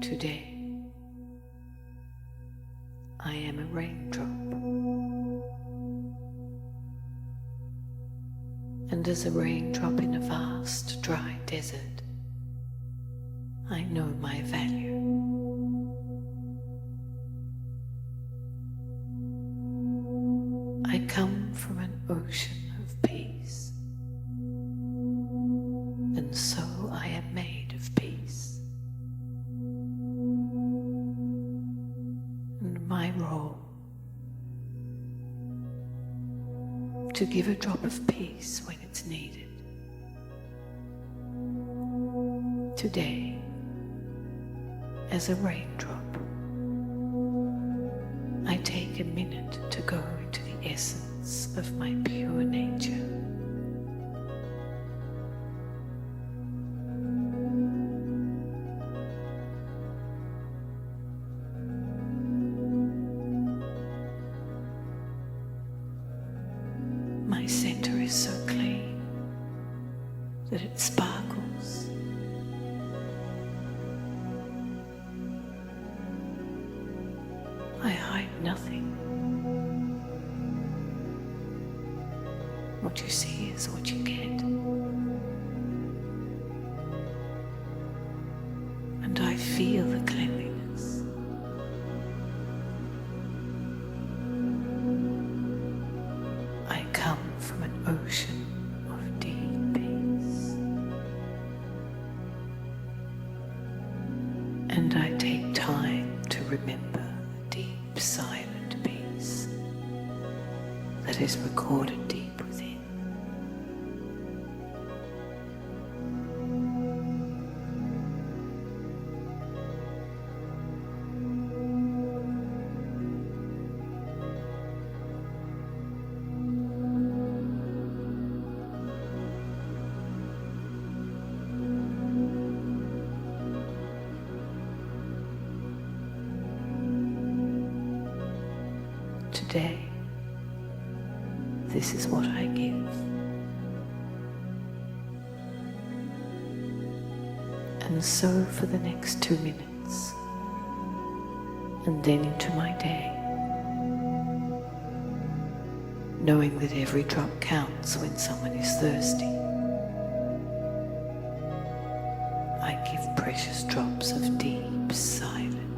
Today, I am a raindrop, and as a raindrop in a vast dry desert, I know my value. I come from an ocean of peace, and so I am made of peace. And my role, to give a drop of peace when it's needed. Today, as a raindrop, I take a minute to go into the essence of my pure nature. My center is so clean that it sparkles. I hide nothing. What you see is what you get. And I feel the cleanliness. I come from an ocean of deep peace. And I take time to remember the deep, silent peace that is recorded deep within. Today, this is what I give. And so for the next 2 minutes, and then into my day, knowing that every drop counts when someone is thirsty, I give precious drops of deep, silent